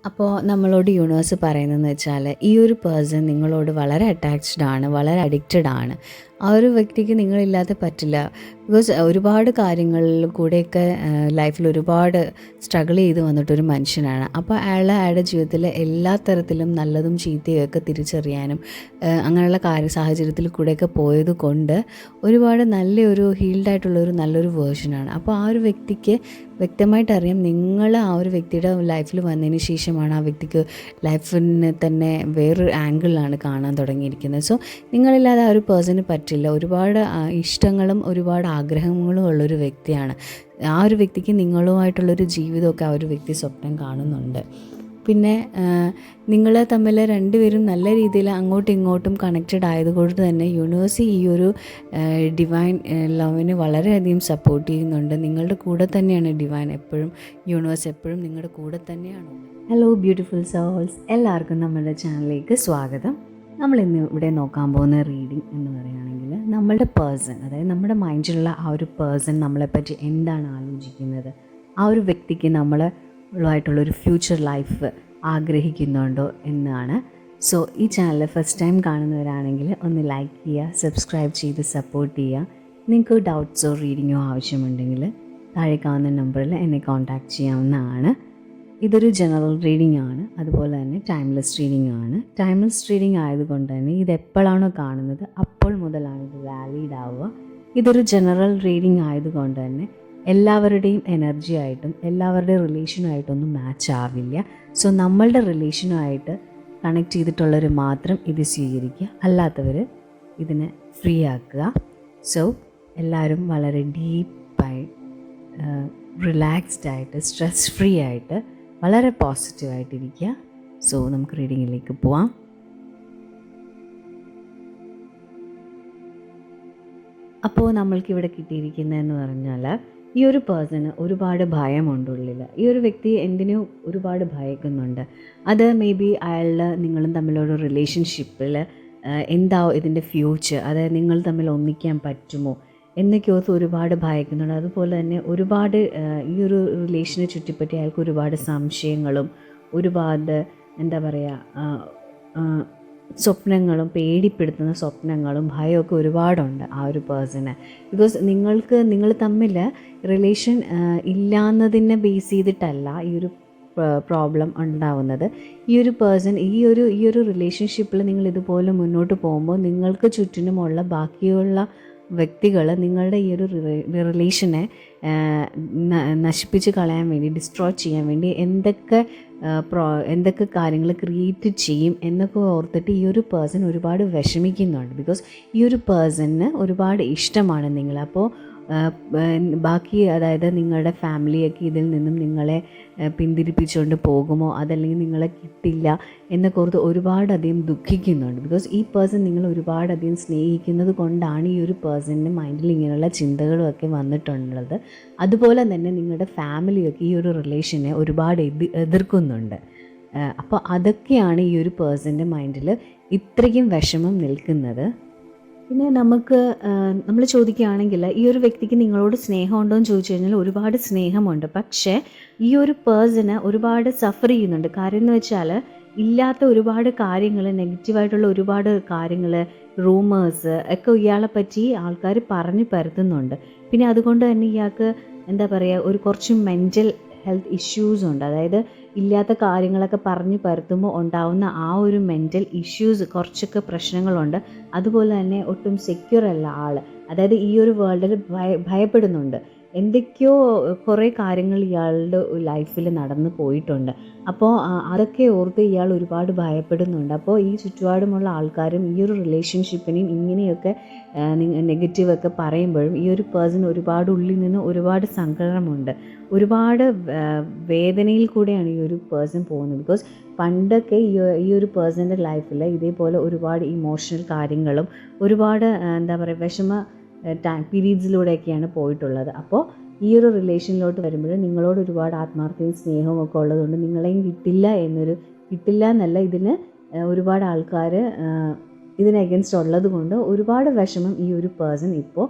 അപ്പോൾ നമ്മളോട് യൂണിവേഴ്സ് പറയുന്നതെന്ന് വെച്ചാൽ ഈ ഒരു പേഴ്സൺ നിങ്ങളോട് വളരെ അറ്റാച്ച്ഡ് ആണ്, വളരെ അഡിക്റ്റഡ് ആണ്. ആ ഒരു വ്യക്തിക്ക് നിങ്ങളില്ലാതെ പറ്റില്ല. ബിക്കോസ് ഒരുപാട് കാര്യങ്ങളിൽ കൂടെയൊക്കെ ലൈഫിൽ ഒരുപാട് സ്ട്രഗിൾ ചെയ്ത് വന്നിട്ടൊരു മനുഷ്യനാണ്. അപ്പോൾ അയാളുടെ ജീവിതത്തിൽ എല്ലാ തരത്തിലും നല്ലതും ചീത്തയും ഒക്കെ തിരിച്ചറിയാനും അങ്ങനെയുള്ള സാഹചര്യത്തിൽ കൂടെയൊക്കെ പോയത് കൊണ്ട് ഒരുപാട് നല്ലൊരു ഹീൽഡായിട്ടുള്ളൊരു നല്ലൊരു വേർഷനാണ്. അപ്പോൾ ആ ഒരു വ്യക്തിക്ക് വ്യക്തമായിട്ട് അറിയാം നിങ്ങൾ ആ ഒരു വ്യക്തിയുടെ ലൈഫിൽ വന്നതിന് ശേഷമാണ് ആ വ്യക്തിക്ക് ലൈഫിനെ തന്നെ വേറൊരു ആംഗിളിലാണ് കാണാൻ തുടങ്ങിയിരിക്കുന്നത്. സോ നിങ്ങളില്ലാതെ ആ ഒരു പേഴ്സണ് പറ്റില്ല. ഒരുപാട് ഇഷ്ടങ്ങളും ഒരുപാട് ആഗ്രഹങ്ങളും ഉള്ളൊരു വ്യക്തിയാണ്. ആ ഒരു വ്യക്തിക്ക് നിങ്ങളുമായിട്ടുള്ളൊരു ജീവിതമൊക്കെ ആ ഒരു വ്യക്തി സ്വപ്നം കാണുന്നുണ്ട്. പിന്നെ നിങ്ങൾ തമ്മിൽ രണ്ടുപേരും നല്ല രീതിയിൽ അങ്ങോട്ടും ഇങ്ങോട്ടും കണക്റ്റഡ് ആയതുകൊണ്ട് തന്നെ യൂണിവേഴ്സ് ഈ ഒരു ഡിവൈൻ ലവിന് വളരെയധികം സപ്പോർട്ട് ചെയ്യുന്നുണ്ട്. നിങ്ങളുടെ കൂടെ തന്നെയാണ് ഡിവൈൻ എപ്പോഴും, യൂണിവേഴ്സ് എപ്പോഴും നിങ്ങളുടെ കൂടെ തന്നെയാണ്. ഹലോ ബ്യൂട്ടിഫുൾ സോൾസ്, എല്ലാവർക്കും നമ്മുടെ ചാനലിലേക്ക് സ്വാഗതം. നമ്മളിന്ന് ഇവിടെ നോക്കാൻ പോകുന്ന റീഡിംഗ് എന്ന് പറയുകയാണെങ്കിൽ നമ്മളുടെ പേഴ്സൺ, അതായത് നമ്മുടെ മൈൻഡിലുള്ള ആ ഒരു പേഴ്സൺ നമ്മളെപ്പറ്റി എന്താണ് ആലോചിക്കുന്നത്, ആ ഒരു വ്യക്തിക്ക് നമ്മളുമായിട്ടുള്ളൊരു ഫ്യൂച്ചർ ലൈഫ് ആഗ്രഹിക്കുന്നുണ്ടോ എന്നാണ്. സോ ഈ ചാനൽ ഫസ്റ്റ് ടൈം കാണുന്നവരാണെങ്കിൽ ഒന്ന് ലൈക്ക് ചെയ്യുക, സബ്സ്ക്രൈബ് ചെയ്ത് സപ്പോർട്ട് ചെയ്യുക. നിങ്ങൾക്ക് ഡൗട്ട്സോ റീഡിങ്ങോ ആവശ്യമുണ്ടെങ്കിൽ താഴെ കാണുന്ന നമ്പറിൽ എന്നെ കോൺടാക്റ്റ് ചെയ്യാവുന്നതാണ്. ഇതൊരു ജനറൽ റീഡിംഗ് ആണ്, അതുപോലെ തന്നെ ടൈംലെസ് റീഡിംഗ് ആണ്. ടൈംലെസ് റീഡിംഗ് ആയതുകൊണ്ട് തന്നെ ഇത് എപ്പോഴാണോ കാണുന്നത് അപ്പോൾ മുതലാണ് ഇത് വാലിഡ് ആവുക. ഇതൊരു ജനറൽ റീഡിംഗ് ആയതുകൊണ്ട് തന്നെ എല്ലാവരുടെയും എനർജി ആയിട്ടും എല്ലാവരുടെയും റിലേഷനുമായിട്ടൊന്നും മാച്ച് ആവില്ല. സോ നമ്മളുടെ റിലേഷനുമായിട്ട് കണക്ട് ചെയ്തിട്ടുള്ളവർ മാത്രം ഇത് സ്വീകരിക്കുക, അല്ലാത്തവർ ഇതിനെ ഫ്രീ ആക്കുക. സോ എല്ലാവരും വളരെ ഡീപ്പായി റിലാക്സ്ഡ് ആയിട്ട് സ്ട്രെസ് ഫ്രീ ആയിട്ട് വളരെ പോസിറ്റീവായിട്ടിരിക്കുക. സോ നമുക്ക് റീഡിങ്ങിലേക്ക് പോവാം. അപ്പോൾ നമ്മൾക്കിവിടെ കിട്ടിയിരിക്കുന്നതെന്ന് പറഞ്ഞാൽ ഈ ഒരു പേഴ്സണ് ഒരുപാട് ഭയമുണ്ട് ഉള്ളിൽ. ഈ ഒരു വ്യക്തി എന്തിനോ ഒരുപാട് ഭയക്കുന്നുണ്ട്. അത് മേ ബി അയാളുടെ നിങ്ങളും തമ്മിലുള്ള റിലേഷൻഷിപ്പിൽ എന്താവും ഇതിൻ്റെ ഫ്യൂച്ചർ, അതായത് നിങ്ങൾ തമ്മിൽ ഒന്നിക്കാൻ പറ്റുമോ എന്നൊക്കെ ഓർത്ത് ഒരുപാട് ഭയക്കുന്നുണ്ട്. അതുപോലെ തന്നെ ഒരുപാട് ഈ ഒരു റിലേഷനെ ചുറ്റിപ്പറ്റി അയാൾക്ക് ഒരുപാട് സംശയങ്ങളും ഒരുപാട് എന്താ പറയുക സ്വപ്നങ്ങളും, പേടിപ്പെടുത്തുന്ന സ്വപ്നങ്ങളും ഭയമൊക്കെ ഒരുപാടുണ്ട് ആ ഒരു പേഴ്സണ്. ബിക്കോസ് നിങ്ങൾ തമ്മിൽ റിലേഷൻ ഇല്ലാന്നതിനെ ബേസ് ചെയ്തിട്ടല്ല ഈ ഒരു പ്രോബ്ലം ഉണ്ടാവുന്നത്. ഈ ഒരു പേഴ്സൺ ഈ ഒരു റിലേഷൻഷിപ്പിൽ നിങ്ങൾ ഇതുപോലെ മുന്നോട്ട് പോകുമ്പോൾ നിങ്ങൾക്ക് ചുറ്റിനുമുള്ള ബാക്കിയുള്ള വ്യക്തികൾ നിങ്ങളുടെ ഈ ഒരു റിലേഷനെ നശിപ്പിച്ച് കളയാൻ വേണ്ടി, ഡിസ്ട്രോയ് ചെയ്യാൻ വേണ്ടി എന്തൊക്കെ കാര്യങ്ങൾ ക്രിയേറ്റ് ചെയ്യും എന്നൊക്കെ ഓർത്തിട്ട് ഈ ഒരു പേഴ്സൺ ഒരുപാട് വിഷമിക്കുന്നുണ്ട്. ബിക്കോസ് ഈ ഒരു പേഴ്സണിന് ഒരുപാട് ഇഷ്ടമാണ് നിങ്ങൾ. അപ്പോൾ ബാക്കി, അതായത് നിങ്ങളുടെ ഫാമിലിയൊക്കെ ഇതിൽ നിന്നും നിങ്ങളെ പിന്തിരിപ്പിച്ചുകൊണ്ട് പോകുമോ, അതല്ലെങ്കിൽ നിങ്ങളെ കിട്ടില്ല എന്നൊക്കെ ഓർത്ത് ഒരുപാടധികം ദുഃഖിക്കുന്നുണ്ട്. ബിക്കോസ് ഈ പേഴ്സൺ നിങ്ങൾ ഒരുപാടധികം സ്നേഹിക്കുന്നത് കൊണ്ടാണ് ഈ ഒരു പേഴ്സണിൻ്റെ മൈൻഡിൽ ഇങ്ങനെയുള്ള ചിന്തകളും ഒക്കെ വന്നിട്ടുള്ളത്. അതുപോലെ തന്നെ നിങ്ങളുടെ ഫാമിലിയൊക്കെ ഈ ഒരു റിലേഷനെ ഒരുപാട് എതിർക്കുന്നുണ്ട്. അപ്പോൾ അതൊക്കെയാണ് ഈ ഒരു പേഴ്സൻ്റെ മൈൻഡിൽ ഇത്രയ്ക്കും വിഷമം നിൽക്കുന്നത്. പിന്നെ നമ്മൾ ചോദിക്കുകയാണെങ്കിൽ ഈ ഒരു വ്യക്തിക്ക് നിങ്ങളോട് സ്നേഹമുണ്ടോ എന്ന് ചോദിച്ചു കഴിഞ്ഞാൽ ഒരുപാട് സ്നേഹമുണ്ട്. പക്ഷേ ഈ ഒരു പേഴ്സണ് ഒരുപാട് സഫർ ചെയ്യുന്നുണ്ട്. കാര്യം എന്ന് വെച്ചാൽ ഇല്ലാത്ത ഒരുപാട് കാര്യങ്ങൾ, നെഗറ്റീവായിട്ടുള്ള ഒരുപാട് കാര്യങ്ങൾ, റൂമേഴ്സ് ഒക്കെ ഇയാളെ പറ്റി ആൾക്കാർ പറഞ്ഞു പരത്തുന്നുണ്ട്. പിന്നെ അതുകൊണ്ട് തന്നെ ഇയാൾക്ക് എന്താ പറയുക, കുറച്ച് മെൻ്റൽ ഹെൽത്ത് ഇഷ്യൂസ് ഉണ്ട്. അതായത് ഇല്ലാത്ത കാര്യങ്ങളൊക്കെ പറഞ്ഞു പരത്തുമ്പോൾ ഉണ്ടാവുന്ന ആ ഒരു മെൻ്റൽ ഇഷ്യൂസ്, കുറച്ചൊക്കെ പ്രശ്നങ്ങളുണ്ട്. അതുപോലെ തന്നെ ഒട്ടും സെക്യൂർ അല്ല ആൾ. അതായത് ഈ ഒരു വേൾഡിൽ ഭയപ്പെടുന്നുണ്ട്. എന്തൊക്കെയോ കുറേ കാര്യങ്ങൾ ഇയാളുടെ ലൈഫിൽ നടന്നു പോയിട്ടുണ്ട്. അപ്പോൾ അതൊക്കെ ഓർത്ത് ഇയാൾ ഒരുപാട് ഭയപ്പെടുന്നുണ്ട്. അപ്പോൾ ഈ ചുറ്റുപാടുമുള്ള ആൾക്കാരും ഈ ഒരു റിലേഷൻഷിപ്പിനെയും ഇങ്ങനെയൊക്കെ നെഗറ്റീവൊക്കെ പറയുമ്പോഴും ഈ ഒരു പേഴ്സൺ ഒരുപാട് ഉള്ളിൽ നിന്ന് ഒരുപാട് സങ്കടമുണ്ട്. ഒരുപാട് വേദനയിൽ കൂടെയാണ് ഈ ഒരു പേഴ്സൺ പോകുന്നത്. ബിക്കോസ് പണ്ടൊക്കെ ഈ ഒരു പേഴ്സൻ്റെ ലൈഫിൽ ഇതേപോലെ ഒരുപാട് ഇമോഷണൽ കാര്യങ്ങളും ഒരുപാട് എന്താ പറയുക പീരീഡ്സിലൂടെയൊക്കെയാണ് പോയിട്ടുള്ളത്. അപ്പോൾ ഈ ഒരു റിലേഷനിലോട്ട് വരുമ്പോൾ നിങ്ങളോട് ഒരുപാട് ആത്മാർത്ഥതയും സ്നേഹവും ഒക്കെ ഉള്ളതുകൊണ്ട് നിങ്ങളെയും കിട്ടില്ല എന്നല്ല, ഇതിന് ഒരുപാട് ആൾക്കാർ ഇതിന് അഗൻസ്റ്റ് ഉള്ളത് കൊണ്ട് ഒരുപാട് വിഷമം ഈ ഒരു പേഴ്സൺ ഇപ്പോൾ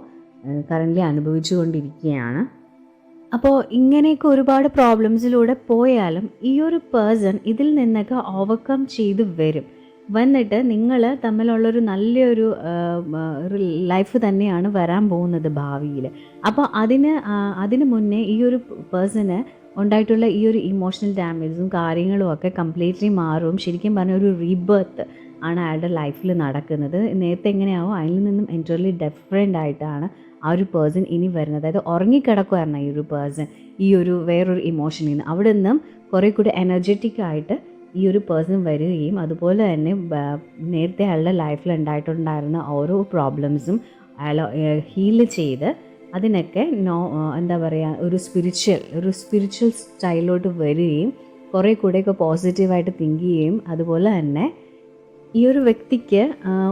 കറൻ്റ്ലി അനുഭവിച്ചു കൊണ്ടിരിക്കുകയാണ്. അപ്പോൾ ഇങ്ങനെയൊക്കെ ഒരുപാട് പ്രോബ്ലംസിലൂടെ പോയാലും ഈ ഒരു പേഴ്സൺ ഇതിൽ നിന്നൊക്കെ ഓവർകം ചെയ്ത് വരും. വന്നിട്ട് നിങ്ങൾ തമ്മിലുള്ളൊരു നല്ലൊരു ലൈഫ് തന്നെയാണ് വരാൻ പോകുന്നത് ഭാവിയിൽ. അപ്പോൾ അതിന് മുന്നേ ഈ ഒരു പേഴ്സണ് ഉണ്ടായിട്ടുള്ള ഈ ഒരു ഇമോഷണൽ ഡാമേജും കാര്യങ്ങളും ഒക്കെ കംപ്ലീറ്റ്ലി മാറും. ശരിക്കും പറഞ്ഞാൽ ഒരു റീബർത്ത് ആണ് അയാളുടെ ലൈഫിൽ നടക്കുന്നത്. നേരത്തെ എങ്ങനെയാവും അതിൽ നിന്നും എൻറ്റയർലി ഡിഫറെൻ്റ് ആയിട്ടാണ് ആ ഒരു പേഴ്സൺ ഇനി വരുന്നത്. അതായത് ഉറങ്ങിക്കിടക്കുമായിരുന്നു ഈ ഒരു പേഴ്സൺ ഈ ഒരു വേറൊരു ഇമോഷനിൽ നിന്ന്. അവിടെ നിന്നും കുറേ കൂടി എനർജറ്റിക് ആയിട്ട് ഈ ഒരു പേഴ്സൺ വരികയും അതുപോലെ തന്നെ നേരത്തെ അയാളുടെ ലൈഫിൽ ഉണ്ടായിട്ടുണ്ടായിരുന്ന ഓരോ പ്രോബ്ലംസും അയാൾ ഹീൽ ചെയ്ത് അതിനൊക്കെ എന്താ പറയുക ഒരു സ്പിരിച്വൽ സ്റ്റൈലിലോട്ട് വരികയും കുറേ കൂടെയൊക്കെ പോസിറ്റീവായിട്ട് തിങ്ക് ചെയ്യുകയും അതുപോലെ തന്നെ ഈ ഒരു വ്യക്തിക്ക്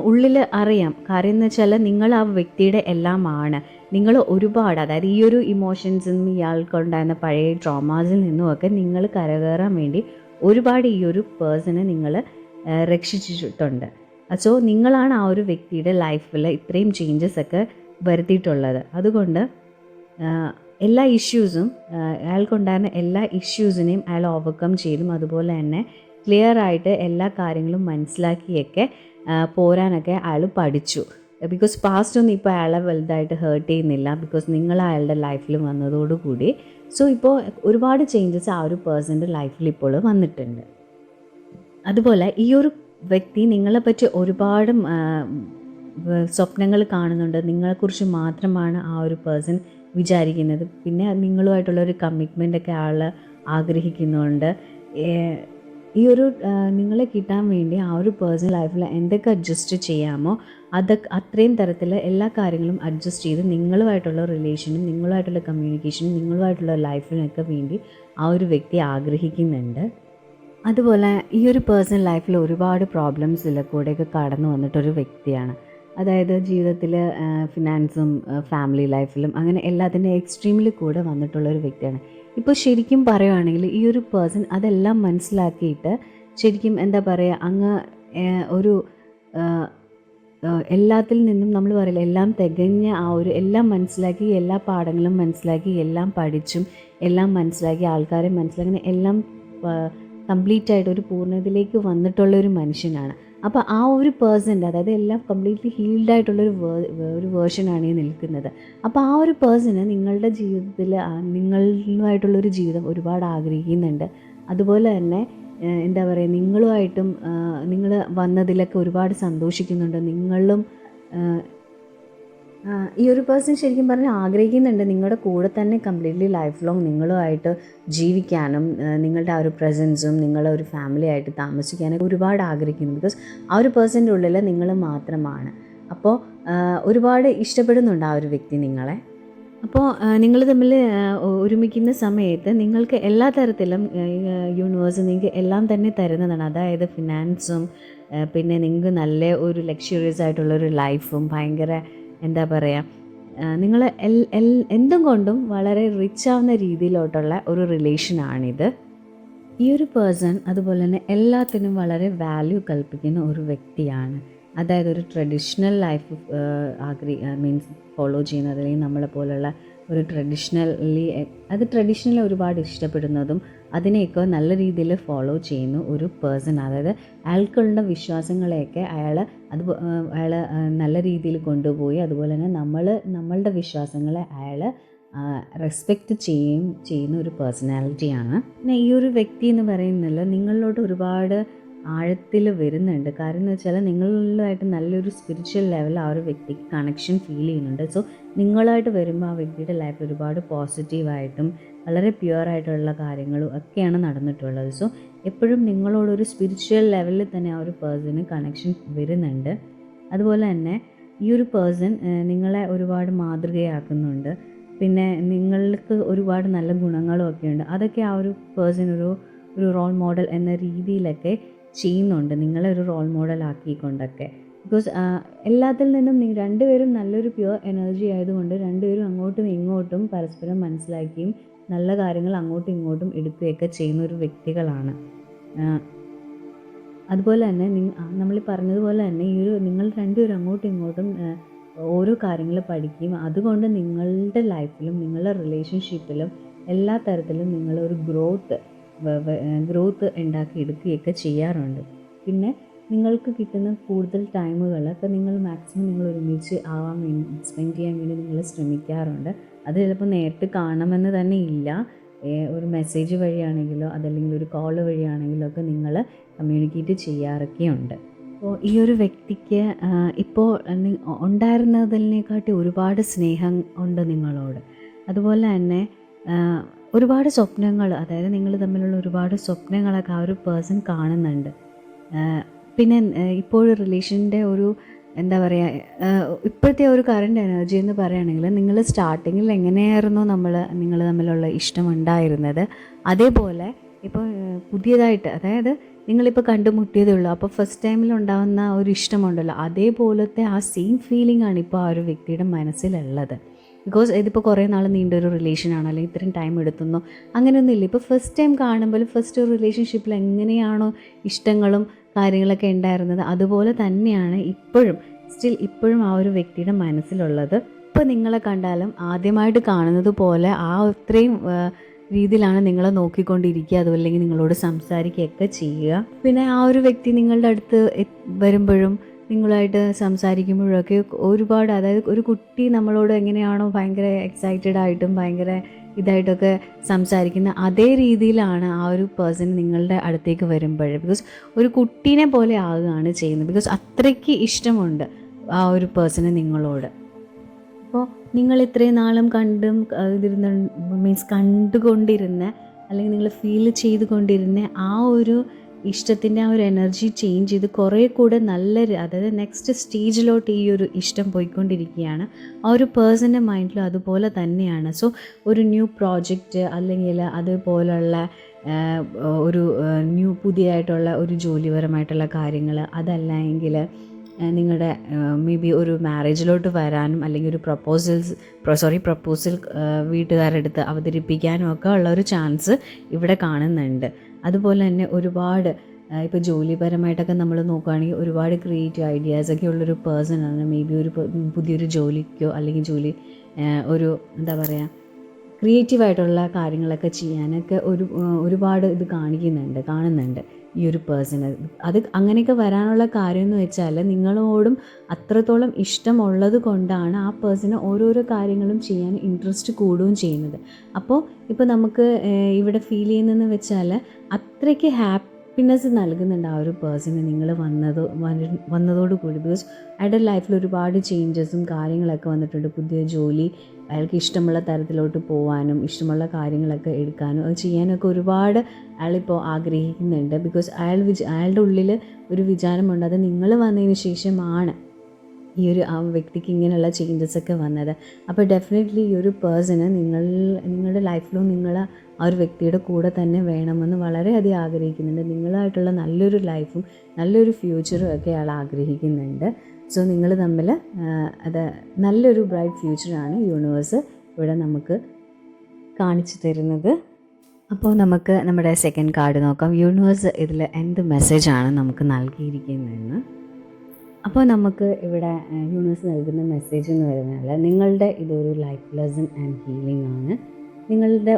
ഉള്ളിൽ അറിയാം. കാര്യം എന്ന് വെച്ചാൽ നിങ്ങൾ ആ വ്യക്തിയുടെ എല്ലാമാണ്. നിങ്ങൾ ഒരുപാട്, അതായത് ഈ ഒരു ഇമോഷൻസിൽ നിന്നും ഇയാൾക്കുണ്ടായിരുന്ന പഴയ ട്രോമാസിൽ നിന്നുമൊക്കെ നിങ്ങൾ കരകയറാൻ വേണ്ടി ഒരുപാട് ഈ ഒരു പേഴ്സണെ നിങ്ങൾ രക്ഷിച്ചിട്ടുണ്ട്. സോ നിങ്ങളാണ് ആ ഒരു വ്യക്തിയുടെ ലൈഫിൽ ഇത്രയും ചേഞ്ചസ് ഒക്കെ വരുത്തിയിട്ടുള്ളത്. അതുകൊണ്ട് എല്ലാ ഇഷ്യൂസും അയാൾക്കുണ്ടായിരുന്ന എല്ലാ ഇഷ്യൂസിനെയും അയാൾ ഓവർകം ചെയ്തും അതുപോലെ തന്നെ ക്ലിയർ ആയിട്ട് എല്ലാ കാര്യങ്ങളും മനസ്സിലാക്കിയൊക്കെ പോരാനൊക്കെ അയാൾ പഠിച്ചു. ബിക്കോസ് പാസ്റ്റ് ഒന്നും ഇപ്പോൾ അയാളെ വലുതായിട്ട് ഹേർട്ട് ചെയ്യുന്നില്ല. ബിക്കോസ് നിങ്ങൾ അയാളുടെ ലൈഫിൽ വന്നതോടുകൂടി സോ ഇപ്പോൾ ഒരുപാട് ചേഞ്ചസ് ആ ഒരു പേഴ്സൻ്റെ ലൈഫിൽ ഇപ്പോൾ വന്നിട്ടുണ്ട്. അതുപോലെ ഈ ഒരു വ്യക്തി നിങ്ങളെപ്പറ്റി ഒരുപാട് സ്വപ്നങ്ങൾ കാണുന്നുണ്ട്. നിങ്ങളെക്കുറിച്ച് മാത്രമാണ് ആ ഒരു പേഴ്സൺ വിചാരിക്കുന്നത്. പിന്നെ നിങ്ങളുമായിട്ടുള്ളൊരു കമ്മിറ്റ്മെൻ്റൊക്കെ ആൾ ആഗ്രഹിക്കുന്നുണ്ട്. ഈ ഒരു നിങ്ങളെ കിട്ടാൻ വേണ്ടി ആ ഒരു പേഴ്സണൽ ലൈഫിൽ എന്തൊക്കെ അഡ്ജസ്റ്റ് ചെയ്യാമോ അതൊക്കെ അത്രയും തരത്തിൽ എല്ലാ കാര്യങ്ങളും അഡ്ജസ്റ്റ് ചെയ്ത് നിങ്ങളുമായിട്ടുള്ള റിലേഷനും നിങ്ങളുമായിട്ടുള്ള കമ്മ്യൂണിക്കേഷനും നിങ്ങളുമായിട്ടുള്ള ലൈഫിനൊക്കെ വേണ്ടി ആ ഒരു വ്യക്തി ആഗ്രഹിക്കുന്നുണ്ട്. അതുപോലെ ഈ ഒരു പേഴ്സണൽ ലൈഫിൽ ഒരുപാട് പ്രോബ്ലംസിൽ കൂടെയൊക്കെ കടന്നു വന്നിട്ടൊരു വ്യക്തിയാണ്. അതായത് ജീവിതത്തിൽ ഫിനാൻസും ഫാമിലി ലൈഫിലും അങ്ങനെ എല്ലാത്തിൻ്റെ എക്സ്ട്രീമിൽ കൂടെ വന്നിട്ടുള്ളൊരു വ്യക്തിയാണ്. ഇപ്പോൾ ശരിക്കും പറയുകയാണെങ്കിൽ ഈ ഒരു പേഴ്സൺ അതെല്ലാം മനസ്സിലാക്കിയിട്ട് ശരിക്കും എന്താ പറയുക, അങ്ങ് ഒരു എല്ലാത്തിൽ നിന്നും നമ്മൾ പറയില്ല എല്ലാം തികഞ്ഞ ആ ഒരു എല്ലാം മനസ്സിലാക്കി എല്ലാ പാഠങ്ങളും മനസ്സിലാക്കി എല്ലാം പഠിച്ചും എല്ലാം മനസ്സിലാക്കി ആൾക്കാരെ മനസ്സിലാക്കി എല്ലാം കംപ്ലീറ്റ് ആയിട്ട് ഒരു പൂർണ്ണതയിലേക്ക് വന്നിട്ടുള്ളൊരു മനുഷ്യനാണ്. അപ്പോൾ ആ ഒരു പേഴ്സൻ്റെ, അതായത് എല്ലാം കംപ്ലീറ്റ്ലി ഹീൽഡ് ആയിട്ടുള്ളൊരു വേർഷനാണ് ഈ നിൽക്കുന്നത്. അപ്പോൾ ആ ഒരു പേഴ്സണ് നിങ്ങളുടെ ജീവിതത്തിൽ നിങ്ങളുമായിട്ടുള്ളൊരു ജീവിതം ഒരുപാട് ആഗ്രഹിക്കുന്നുണ്ട്. അതുപോലെ തന്നെ എന്താ പറയുക, നിങ്ങളുമായിട്ടും നിങ്ങൾ വന്നതിലൊക്കെ ഒരുപാട് സന്തോഷിക്കുന്നുണ്ട്. നിങ്ങളും ഈ ഒരു പേഴ്സൺ ശരിക്കും പറഞ്ഞാൽ ആഗ്രഹിക്കുന്നുണ്ട് നിങ്ങളുടെ കൂടെ തന്നെ കംപ്ലീറ്റ്ലി ലൈഫ് ലോങ് നിങ്ങളുമായിട്ട് ജീവിക്കാനും നിങ്ങളുടെ ആ ഒരു പ്രസൻസും നിങ്ങളെ ഒരു ഫാമിലി ആയിട്ട് താമസിക്കാനൊക്കെ ഒരുപാട് ആഗ്രഹിക്കുന്നു. ബിക്കോസ് ആ ഒരു പേഴ്സൻ്റെ ഉള്ളിൽ നിങ്ങൾ മാത്രമാണ്. അപ്പോൾ ഒരുപാട് ഇഷ്ടപ്പെടുന്നുണ്ട് ആ ഒരു വ്യക്തി നിങ്ങളെ. അപ്പോൾ നിങ്ങൾ തമ്മിൽ ഒരുമിക്കുന്ന സമയത്ത് നിങ്ങൾക്ക് എല്ലാ തരത്തിലും യൂണിവേഴ്സ് നിങ്ങൾക്ക് എല്ലാം തന്നെ തരുന്നതാണ്. അതായത് ഫിനാൻസും പിന്നെ നിങ്ങൾക്ക് നല്ല ഒരു ലക്ഷറിയസ് ആയിട്ടുള്ളൊരു ലൈഫും ഭയങ്കര എന്താ പറയുക, നിങ്ങൾ എന്തും കൊണ്ടും വളരെ റിച്ച് ആവുന്ന രീതിയിലോട്ടുള്ള ഒരു റിലേഷനാണിത്. ഈ ഒരു പേഴ്സൺ അതുപോലെ തന്നെ എല്ലാത്തിനും വളരെ വാല്യൂ കൽപ്പിക്കുന്ന ഒരു വ്യക്തിയാണ്. അതായത് ഒരു ട്രഡീഷണൽ ലൈഫ് മീൻസ് ഫോളോ ചെയ്യുന്നത്, അല്ലെങ്കിൽ നമ്മളെ പോലുള്ള ഒരു ട്രഡീഷണലി ഒരുപാട് ഇഷ്ടപ്പെടുന്നതും അതിനെയൊക്കെ നല്ല രീതിയിൽ ഫോളോ ചെയ്യുന്ന ഒരു പേഴ്സൺ. അതായത് അയാൾക്കുള്ള വിശ്വാസങ്ങളെയൊക്കെ അയാൾ നല്ല രീതിയിൽ കൊണ്ടുപോയി അതുപോലെ തന്നെ നമ്മളുടെ വിശ്വാസങ്ങളെ അയാൾ റെസ്പെക്റ്റ് ചെയ്യുന്ന ഒരു പേഴ്സണാലിറ്റിയാണ്. പിന്നെ ഈ ഒരു വ്യക്തി എന്ന് പറയുന്നില്ല നിങ്ങളിലോട്ട് ഒരുപാട് ആഴത്തിൽ വരുന്നുണ്ട്. കാര്യം എന്ന് വെച്ചാൽ നിങ്ങളുമായിട്ട് നല്ലൊരു സ്പിരിച്വൽ ലെവൽ ആ ഒരു വ്യക്തിക്ക് കണക്ഷൻ ഫീൽ ചെയ്യുന്നുണ്ട്. സോ നിങ്ങളായിട്ട് വരുമ്പോൾ ആ വ്യക്തിയുടെ ലൈഫ് ഒരുപാട് പോസിറ്റീവായിട്ടും വളരെ പ്യുവറായിട്ടുള്ള കാര്യങ്ങളും ഒക്കെയാണ് നടന്നിട്ടുള്ളത്. സോ എപ്പോഴും നിങ്ങളോടൊരു സ്പിരിച്വൽ ലെവലിൽ തന്നെ ആ ഒരു പേഴ്സണ് കണക്ഷൻ വരുന്നുണ്ട്. അതുപോലെ തന്നെ ഈ ഒരു പേഴ്സൺ നിങ്ങളെ ഒരുപാട് മാതൃകയാക്കുന്നുണ്ട്. പിന്നെ നിങ്ങൾക്ക് ഒരുപാട് നല്ല ഗുണങ്ങളും ഒക്കെ ഉണ്ട്. അതൊക്കെ ആ ഒരു പേഴ്സൺ ഒരു റോൾ മോഡൽ എന്ന രീതിയിലൊക്കെ ചെയ്യുന്നുണ്ട്, നിങ്ങളെ ഒരു റോൾ മോഡൽ ആക്കിക്കൊണ്ടൊക്കെ. ബിക്കോസ് എല്ലാത്തിൽ നിന്നും രണ്ടുപേരും നല്ലൊരു പ്യുവർ എനർജി ആയതുകൊണ്ട് രണ്ടുപേരും അങ്ങോട്ടും ഇങ്ങോട്ടും പരസ്പരം മനസ്സിലാക്കിയും നല്ല കാര്യങ്ങൾ അങ്ങോട്ടും ഇങ്ങോട്ടും എടുക്കുകയൊക്കെ ചെയ്യുന്ന ഒരു വ്യക്തികളാണ്. അതുപോലെ തന്നെ നമ്മൾ പറഞ്ഞതുപോലെ തന്നെ നിങ്ങൾ രണ്ടുപേരും അങ്ങോട്ടും ഇങ്ങോട്ടും ഓരോ കാര്യങ്ങൾ പഠിക്കുകയും അതുകൊണ്ട് നിങ്ങളുടെ ലൈഫിലും നിങ്ങളുടെ റിലേഷൻഷിപ്പിലും എല്ലാ തരത്തിലും നിങ്ങളൊരു ഗ്രോത്ത് ഉണ്ടാക്കിയെടുക്കുകയൊക്കെ ചെയ്യാറുണ്ട്. പിന്നെ നിങ്ങൾക്ക് കിട്ടുന്ന കൂടുതൽ ടൈമുകളൊക്കെ നിങ്ങൾ മാക്സിമം നിങ്ങൾ ഒരുമിച്ച് ആവാൻ വേണ്ടി സ്പെൻഡ് ചെയ്യാൻ വേണ്ടി നിങ്ങൾ ശ്രമിക്കാറുണ്ട്. അത് ചിലപ്പോൾ നേരിട്ട് കാണണമെന്ന് തന്നെ ഇല്ല, ഒരു മെസ്സേജ് വഴിയാണെങ്കിലോ അതല്ലെങ്കിൽ ഒരു കോൾ വഴിയാണെങ്കിലോ ഒക്കെ നിങ്ങൾ കമ്മ്യൂണിക്കേറ്റ് ചെയ്യാറൊക്കെയുണ്ട്. അപ്പോൾ ഈ ഒരു വ്യക്തിക്ക് ഇപ്പോൾ ഉണ്ടായിരുന്നതിനെക്കാട്ടി ഒരുപാട് സ്നേഹം ഉണ്ട് നിങ്ങളോട്. അതുപോലെ തന്നെ ഒരുപാട് സ്വപ്നങ്ങൾ, അതായത് നിങ്ങൾ തമ്മിലുള്ള ഒരുപാട് സ്വപ്നങ്ങളൊക്കെ ആ ഒരു പേഴ്സൺ കാണുന്നുണ്ട്. പിന്നെ ഇപ്പോൾ റിലേഷൻ്റെ ഒരു എന്താ പറയുക, ഇപ്പോഴത്തെ ഒരു കറണ്ട് എനർജി എന്ന് പറയുകയാണെങ്കിൽ നിങ്ങൾ സ്റ്റാർട്ടിങ്ങിൽ എങ്ങനെയായിരുന്നോ നിങ്ങൾ തമ്മിലുള്ള ഇഷ്ടം ഉണ്ടായിരുന്നത്, അതേപോലെ ഇപ്പോൾ പുതിയതായിട്ട്, അതായത് നിങ്ങളിപ്പോൾ കണ്ടുമുട്ടിയതേ ഉള്ളൂ, അപ്പോൾ ഫസ്റ്റ് ടൈമിൽ ഉണ്ടാകുന്ന ഒരു ഇഷ്ടമുണ്ടല്ലോ, അതേപോലത്തെ ആ സെയിം ഫീലിംഗ് ആണ് ഇപ്പോൾ ആ ഒരു വ്യക്തിയുടെ മനസ്സിലുള്ളത്. ബിക്കോസ് ഇതിപ്പോൾ കുറേ നാൾ നീണ്ടൊരു റിലേഷനാണ്, അല്ലെങ്കിൽ ഇത്രയും ടൈം എടുത്തുന്നോ അങ്ങനെയൊന്നുമില്ല. ഇപ്പോൾ ഫസ്റ്റ് ടൈം കാണുമ്പോൾ ഫസ്റ്റ് ഒരു റിലേഷൻഷിപ്പിൽ എങ്ങനെയാണോ ഇഷ്ടങ്ങളും കാര്യങ്ങളൊക്കെ ഉണ്ടായിരുന്നത്, അതുപോലെ തന്നെയാണ് ഇപ്പോഴും ആ ഒരു വ്യക്തിയുടെ മനസ്സിലുള്ളത്. ഇപ്പോൾ നിങ്ങളെ കണ്ടാലും ആദ്യമായിട്ട് കാണുന്നത് പോലെ ആ അത്രയും രീതിയിലാണ് നിങ്ങളെ നോക്കിക്കൊണ്ടിരിക്കുക, അതുമല്ലെങ്കിൽ നിങ്ങളോട് സംസാരിക്കുകയൊക്കെ ചെയ്യുക. പിന്നെ ആ ഒരു വ്യക്തി നിങ്ങളുടെ അടുത്ത് വരുമ്പോഴും നിങ്ങളായിട്ട് സംസാരിക്കുമ്പോഴൊക്കെ ഒരുപാട്, അതായത് ഒരു കുട്ടി നമ്മളോട് എങ്ങനെയാണോ ഭയങ്കര എക്സൈറ്റഡ് ആയിട്ടും ഭയങ്കര ഇതായിട്ടൊക്കെ സംസാരിക്കുന്ന അതേ രീതിയിലാണ് ആ ഒരു പേഴ്സൺ നിങ്ങളുടെ അടുത്തേക്ക് വരുമ്പോൾ, ബിക്കോസ് ഒരു കുട്ടീനെ പോലെ ആവുകയാണ് ചെയ്യുന്നത്. ബിക്കോസ് അത്രയ്ക്ക് ഇഷ്ടമുണ്ട് ആ ഒരു പേഴ്സണ് നിങ്ങളോട്. അപ്പോൾ നിങ്ങൾ ഇത്രയും നാളും കണ്ടുകൊണ്ടിരുന്ന അല്ലെങ്കിൽ നിങ്ങൾ ഫീൽ ചെയ്തുകൊണ്ടിരുന്ന ആ ഒരു ഇഷ്ടത്തിൻ്റെ ആ ഒരു എനർജി ചേഞ്ച് ചെയ്ത് കുറേ കൂടെ അതായത് നെക്സ്റ്റ് സ്റ്റേജിലോട്ട് ഈ ഒരു ഇഷ്ടം പോയിക്കൊണ്ടിരിക്കുകയാണ്. ആ ഒരു പേഴ്സൻ്റെ മൈൻഡിലും അതുപോലെ തന്നെയാണ്. സോ ഒരു ന്യൂ പ്രോജക്റ്റ് അല്ലെങ്കിൽ അതുപോലുള്ള ഒരു പുതിയതായിട്ടുള്ള ഒരു ജോലിപരമായിട്ടുള്ള കാര്യങ്ങൾ, അതല്ല എങ്കിൽ നിങ്ങളുടെ മേ ബി ഒരു മാരേജിലോട്ട് വരാനും അല്ലെങ്കിൽ ഒരു പ്രപ്പോസൽ വീട്ടുകാരുടെ അടുത്ത് അവതരിപ്പിക്കാനും ഒക്കെ ഉള്ള ഒരു ചാൻസ് ഇവിടെ കാണുന്നുണ്ട്. അതുപോലെ തന്നെ ഒരുപാട് ഇപ്പോൾ ജോലിപരമായിട്ടൊക്കെ നമ്മൾ നോക്കുകയാണെങ്കിൽ ഒരുപാട് ക്രിയേറ്റീവ് ഐഡിയാസൊക്കെ ഉള്ളൊരു പേഴ്സണാണ്. മേ ബി പുതിയൊരു ജോലിക്കോ അല്ലെങ്കിൽ ഒരു എന്താ പറയുക, ക്രിയേറ്റീവായിട്ടുള്ള കാര്യങ്ങളൊക്കെ ചെയ്യാനൊക്കെ ഒരുപാട് ഇത് കാണുന്നുണ്ട് ഈ ഒരു പേഴ്സണ്. അത് അങ്ങനെയൊക്കെ വരാനുള്ള കാര്യം എന്ന് വെച്ചാൽ നിങ്ങളോടും അത്രത്തോളം ഇഷ്ടമുള്ളത് കൊണ്ടാണ് ആ പേഴ്സണ് ഓരോരോ കാര്യങ്ങളും ചെയ്യാൻ ഇൻട്രസ്റ്റ് കൂടുകയും ചെയ്യുന്നത്. അപ്പോൾ ഇപ്പോൾ നമുക്ക് ഇവിടെ ഫീൽ ചെയ്യുന്നതെന്ന് വെച്ചാൽ അത്രയ്ക്ക് ഹാപ്പിനെസ് നൽകുന്നുണ്ട് ആ ഒരു പേഴ്സണ് നിങ്ങൾ വന്നതോടുകൂടി. ബിക്കോസ് അയാളുടെ ലൈഫിൽ ഒരുപാട് ചേഞ്ചസും കാര്യങ്ങളൊക്കെ വന്നിട്ടുണ്ട്. പുതിയ ജോലി, അയാൾക്ക് ഇഷ്ടമുള്ള തരത്തിലോട്ട് പോകാനും ഇഷ്ടമുള്ള കാര്യങ്ങളൊക്കെ എടുക്കാനും അത് ചെയ്യാനൊക്കെ ഒരുപാട് അയാളിപ്പോൾ ആഗ്രഹിക്കുന്നുണ്ട്. ബിക്കോസ് അയാളുടെ ഉള്ളിൽ ഒരു വിചാരമുണ്ട്, അത് നിങ്ങൾ വന്നതിന് ശേഷമാണ് ഈ ഒരു ആ വ്യക്തിക്ക് ഇങ്ങനെയുള്ള ചേഞ്ചസൊക്കെ വന്നത്. അപ്പോൾ ഡെഫിനറ്റ്ലി ഈ ഒരു പേഴ്സണ് നിങ്ങളുടെ ലൈഫിലും നിങ്ങൾ ആ ഒരു വ്യക്തിയുടെ കൂടെ തന്നെ വേണമെന്ന് വളരെയധികം ആഗ്രഹിക്കുന്നുണ്ട്. നിങ്ങളായിട്ടുള്ള നല്ലൊരു ലൈഫും നല്ലൊരു ഫ്യൂച്ചറും ഒക്കെ അയാൾ ആഗ്രഹിക്കുന്നുണ്ട്. സോ നിങ്ങൾ തമ്മിൽ നല്ലൊരു ബ്രൈറ്റ് ഫ്യൂച്ചറാണ് യൂണിവേഴ്സ് ഇവിടെ നമുക്ക് കാണിച്ചു തരുന്നത്. അപ്പോൾ നമുക്ക് നമ്മുടെ സെക്കൻഡ് കാർഡ് നോക്കാം. യൂണിവേഴ്സ് ഇതിൽ എന്ത് മെസ്സേജാണ് നമുക്ക് നൽകിയിരിക്കുന്നതെന്ന്. അപ്പോൾ നമുക്ക് ഇവിടെ യൂണിവേഴ്സ് നൽകുന്ന മെസ്സേജ് എന്ന് പറഞ്ഞാൽ നിങ്ങളുടെ ഇതൊരു ലൈഫ് ലെസൺ ആൻഡ് ഹീലിംഗ് ആണ്. നിങ്ങളുടെ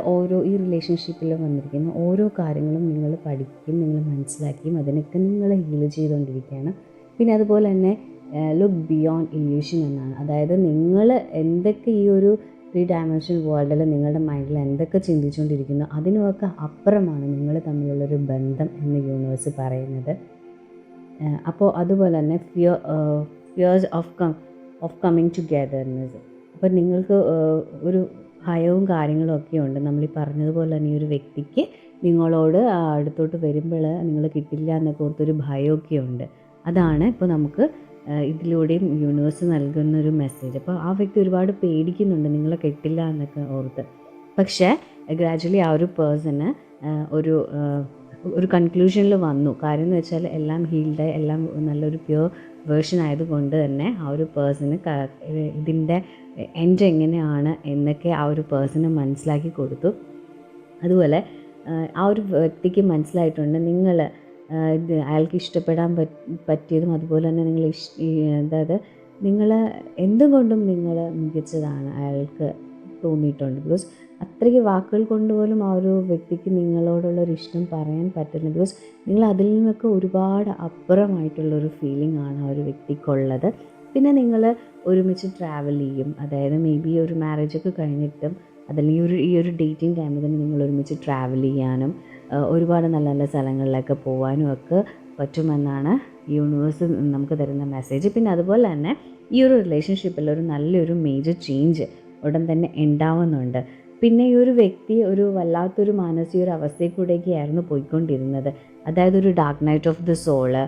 ഈ റിലേഷൻഷിപ്പിൽ വന്നിരിക്കുന്ന ഓരോ കാര്യങ്ങളും നിങ്ങൾ പഠിക്കുകയും നിങ്ങൾ മനസ്സിലാക്കിയും അതിനൊക്കെ നിങ്ങൾ ഹീൽ ചെയ്തുകൊണ്ടിരിക്കുകയാണ്. പിന്നെ അതുപോലെ തന്നെ ലുക്ക് ബിയോണ്ട് ഇല്യൂഷൻ എന്നാണ്. അതായത് നിങ്ങൾ എന്തൊക്കെ ഈ ഒരു 3 ഡയമെൻഷണൽ വേൾഡിൽ നിങ്ങളുടെ മൈൻഡിൽ എന്തൊക്കെ ചിന്തിച്ചുകൊണ്ടിരിക്കുന്നു അതിനൊക്കെ അപ്പുറമാണ് നിങ്ങൾ തമ്മിലുള്ളൊരു ബന്ധം എന്ന് യൂണിവേഴ്സ് പറയുന്നത്. അപ്പോൾ അതുപോലെ തന്നെ ഫിയേഴ്സ് ഓഫ് കമ്മിങ് ടുഗെദർനെസ്. അപ്പോൾ നിങ്ങൾക്ക് ഒരു ഭയവും കാര്യങ്ങളും ഒക്കെ ഉണ്ട്. നമ്മൾ ഈ പറഞ്ഞതുപോലെ തന്നെ ഈ ഒരു വ്യക്തിക്ക് നിങ്ങളോട് അടുത്തോട്ട് വരുമ്പോൾ നിങ്ങൾ കിട്ടില്ല എന്നൊക്കെ ഓർത്തൊരു ഭയമൊക്കെ ഉണ്ട്. അതാണ് ഇപ്പോൾ നമുക്ക് ഇതിലൂടെയും യൂണിവേഴ്സ് നൽകുന്നൊരു മെസ്സേജ്. അപ്പോൾ ആ വ്യക്തി ഒരുപാട് പേടിക്കുന്നുണ്ട് നിങ്ങളെ കിട്ടില്ല എന്നൊക്കെ ഓർത്ത്. പക്ഷേ ഗ്രാജുവലി ആ ഒരു പേഴ്സണ് ഒരു കൺക്ലൂഷനിൽ വന്നു. കാര്യം എന്ന് വെച്ചാൽ എല്ലാം ഹീൽഡായി, എല്ലാം നല്ലൊരു പ്യുവർ വേർഷൻ ആയതുകൊണ്ട് തന്നെ ആ ഒരു പേഴ്സണ് ഇതിൻ്റെ എൻഡ് എങ്ങനെയാണ് എന്നൊക്കെ ആ ഒരു പേഴ്സണ് മനസ്സിലാക്കി കൊടുത്തു. അതുപോലെ ആ ഒരു വ്യക്തിക്ക് മനസ്സിലായിട്ടുണ്ട് അയാൾക്ക് ഇഷ്ടപ്പെടാൻ പറ്റിയതും അതുപോലെ തന്നെ അതായത് നിങ്ങൾ എന്തുകൊണ്ടും നിങ്ങൾ മികച്ചതാണ് അയാൾക്ക് തോന്നിയിട്ടുണ്ട്. ബിക്കോസ് അത്രയ്ക്ക് വാക്കുകൾ കൊണ്ട് പോലും ആ ഒരു വ്യക്തിക്ക് നിങ്ങളോടുള്ളൊരു ഇഷ്ടം പറയാൻ പറ്റുന്നില്ല. ബിക്കോസ് നിങ്ങൾ അതിൽ നിന്നൊക്കെ ഒരുപാട് അപ്പുറമായിട്ടുള്ളൊരു ഫീലിംഗ് ആണ് ആ ഒരു വ്യക്തിക്കുള്ളത്. പിന്നെ നിങ്ങൾ ഒരുമിച്ച് ട്രാവൽ ചെയ്യും, അതായത് മേ ബി ഒരു മാരേജൊക്കെ കഴിഞ്ഞിട്ടും അതല്ലെങ്കിൽ ഈ ഒരു ഡേറ്റിംഗ് ടൈമിൽ തന്നെ നിങ്ങൾ ഒരുമിച്ച് ട്രാവൽ ചെയ്യാനും ഒരുപാട് നല്ല നല്ല സ്ഥലങ്ങളിലൊക്കെ പോകാനും ഒക്കെ പറ്റുമെന്നാണ് യൂണിവേഴ്സ് നമുക്ക് തരുന്ന മെസ്സേജ്. പിന്നെ അതുപോലെ തന്നെ ഈ ഒരു റിലേഷൻഷിപ്പിൽ ഒരു നല്ലൊരു മേജർ ചേഞ്ച് ഉടൻ തന്നെ ഉണ്ടാവുന്നുണ്ട്. പിന്നെ ഈ ഒരു വ്യക്തി ഒരു വല്ലാത്തൊരു മാനസിക ഒരു അവസ്ഥയിൽ കൂടെയൊക്കെയായിരുന്നു പോയിക്കൊണ്ടിരുന്നത്. അതായത് ഒരു dark night of the soul,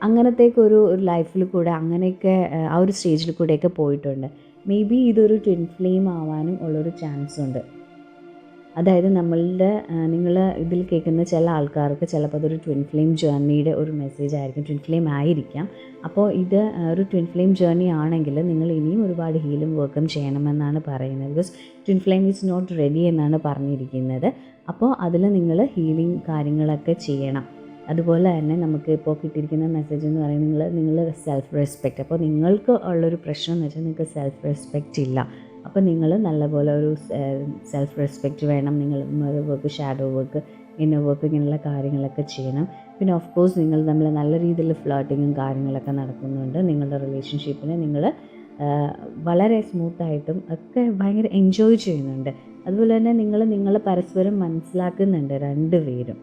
അങ്ങനത്തേക്കൊരു ലൈഫിൽ കൂടെ അങ്ങനെയൊക്കെ ആ ഒരു സ്റ്റേജിൽ കൂടെയൊക്കെ പോയിട്ടുണ്ട്. മേ ബി ഇതൊരു ട്വിൻ ഫ്ലെയിം ആവാനും ഉള്ളൊരു ചാൻസ് ഉണ്ട്. അതായത് നിങ്ങൾ ഇതിൽ കേൾക്കുന്ന ചില ആൾക്കാർക്ക് ചിലപ്പോൾ അതൊരു ട്വിൻ ഫ്ലെയിം ജേർണിയുടെ ഒരു മെസ്സേജ് ആയിരിക്കും, ട്വിൻ ഫ്ലെയിം ആയിരിക്കാം. അപ്പോൾ ഇത് ഒരു ട്വിൻ ഫ്ലെയിം ജേർണി ആണെങ്കിൽ നിങ്ങൾ ഇനിയും ഒരുപാട് ഹീലിംഗ് വർക്കും ചെയ്യണമെന്നാണ് പറയുന്നത്. Because twin flame is not ready എന്നാണ് പറഞ്ഞിരിക്കുന്നത്. അപ്പോൾ അതിൽ നിങ്ങൾ ഹീലിംഗ് കാര്യങ്ങളൊക്കെ ചെയ്യണം. അതുപോലെ തന്നെ നമുക്ക് ഇപ്പോൾ കിട്ടിയിരിക്കുന്ന മെസ്സേജ് എന്ന് പറയുന്നത് നിങ്ങൾ സെൽഫ് റെസ്പെക്റ്റ്. അപ്പോൾ നിങ്ങൾക്ക് ഉള്ളൊരു പ്രശ്നം എന്ന് വെച്ചാൽ നിങ്ങൾക്ക് സെൽഫ് റെസ്പെക്റ്റ് ഇല്ല. അപ്പോൾ നിങ്ങൾ നല്ലപോലെ ഒരു സെൽഫ് റെസ്പെക്റ്റ് വേണം. നിങ്ങൾ mirror work, shadow work, inner work ഇങ്ങനെയുള്ള കാര്യങ്ങളൊക്കെ ചെയ്യണം. പിന്നെ ഓഫ് കോഴ്സ് നിങ്ങൾ തമ്മിൽ നല്ല രീതിയിൽ ഫ്ലേർട്ടിങ്ങും കാര്യങ്ങളൊക്കെ നടക്കുന്നുണ്ട്. നിങ്ങളുടെ റിലേഷൻഷിപ്പിനെ നിങ്ങൾ വളരെ സ്മൂത്തായിട്ടും ഒക്കെ ഭയങ്കര എൻജോയ് ചെയ്യുന്നുണ്ട്. അതുപോലെ തന്നെ നിങ്ങളെ പരസ്പരം മനസ്സിലാക്കുന്നുണ്ട് രണ്ടുപേരും.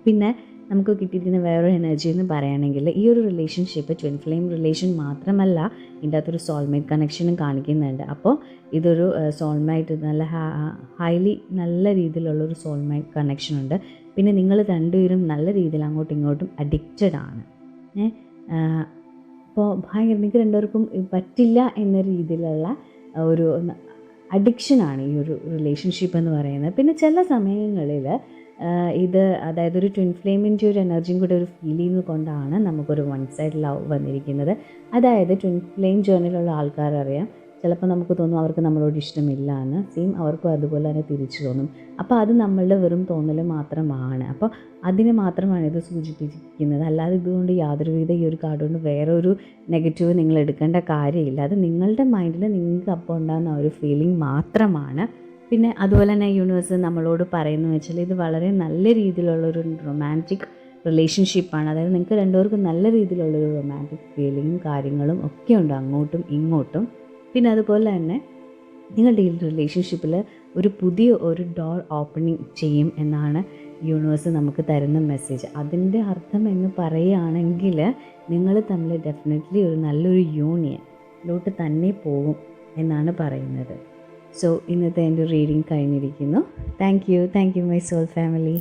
പിന്നെ നമുക്ക് കിട്ടിയിരിക്കുന്ന വേറൊരു എനർജി എന്ന് പറയുകയാണെങ്കിൽ ഈ ഒരു റിലേഷൻഷിപ്പ് ട്വിൻ ഫ്ലെയിം റിലേഷൻ മാത്രമല്ല, ഇതിൻ്റെ അകത്തൊരു സോൾമേറ്റ് കണക്ഷനും കാണിക്കുന്നുണ്ട്. അപ്പോൾ ഇതൊരു സോൾമേറ്റ് ഹൈലി നല്ല രീതിയിലുള്ളൊരു സോൾമേറ്റ് കണക്ഷൻ ഉണ്ട്. പിന്നെ നിങ്ങൾ രണ്ടുപേരും നല്ല രീതിയിൽ അങ്ങോട്ടും ഇങ്ങോട്ടും അഡിക്റ്റഡ് ആണ്. അപ്പോൾ ഭയങ്കര നിങ്ങൾക്ക് രണ്ടുപേർക്കും പറ്റില്ല എന്ന രീതിയിലുള്ള ഒരു അഡിക്ഷനാണ് ഈ ഒരു റിലേഷൻഷിപ്പ് എന്ന് പറയുന്നത്. പിന്നെ ചില സമയങ്ങളിൽ ഇത് അതായത് ഒരു ട്വിൻ ഫ്ലെയിമിൻ്റെ ഒരു എനർജിയും കൂടെ ഒരു ഫീൽ ചെയ്യുന്നത് കൊണ്ടാണ് നമുക്കൊരു വൺ സൈഡ് ലവ് വന്നിരിക്കുന്നത്. അതായത് ട്വിൻ ഫ്ലെയിം ജേർണിയിലുള്ള ആൾക്കാരറിയാം, ചിലപ്പോൾ നമുക്ക് തോന്നും അവർക്ക് നമ്മളോട് ഇഷ്ടമില്ല എന്ന്, സെയിം അവർക്കും അതുപോലെ തന്നെ തിരിച്ചു തോന്നും. അപ്പോൾ അത് നമ്മളുടെ വെറും തോന്നൽ മാത്രമാണ്. അപ്പോൾ അതിനെ മാത്രമാണ് ഇത് സൂചിപ്പിക്കുന്നത്. അല്ലാതെ ഇതുകൊണ്ട് യാതൊരുവിധ ഈ ഒരു കാർഡ് കൊണ്ട് വേറൊരു നെഗറ്റീവ് നിങ്ങൾ എടുക്കേണ്ട കാര്യമില്ല. അത് നിങ്ങളുടെ മൈൻഡിൽ നിങ്ങൾക്ക് അപ്പോൾ ഉണ്ടാകുന്ന ഒരു ഫീലിംഗ് മാത്രമാണ്. പിന്നെ അതുപോലെ തന്നെ യൂണിവേഴ്സ് നമ്മളോട് പറയുന്നത് വെച്ചാൽ ഇത് വളരെ നല്ല രീതിയിലുള്ളൊരു റൊമാൻറ്റിക് റിലേഷൻഷിപ്പാണ്. അതായത് നിങ്ങൾക്ക് രണ്ടുപേർക്കും നല്ല രീതിയിലുള്ളൊരു റൊമാൻറ്റിക് ഫീലിങ്ങും കാര്യങ്ങളും ഒക്കെ ഉണ്ട് അങ്ങോട്ടും ഇങ്ങോട്ടും. പിന്നെ അതുപോലെ തന്നെ നിങ്ങളുടെ ഈ റിലേഷൻഷിപ്പിൽ ഒരു പുതിയ ഒരു ഡോർ ഓപ്പണിങ് ചെയ്യും എന്നാണ് യൂണിവേഴ്സ് നമുക്ക് തരുന്ന മെസ്സേജ്. അതിൻ്റെ അർത്ഥം എന്ന് പറയുകയാണെങ്കിൽ നിങ്ങൾ തമ്മിൽ ഡെഫിനറ്റ്ലി ഒരു നല്ലൊരു യൂണിയനിലോട്ട് തന്നെ പോകും എന്നാണ് പറയുന്നത്. സോ ഇന്നത്തെ എൻ്റെ റീഡിങ് കഴിഞ്ഞിരിക്കുന്നു. Thank you my soul family.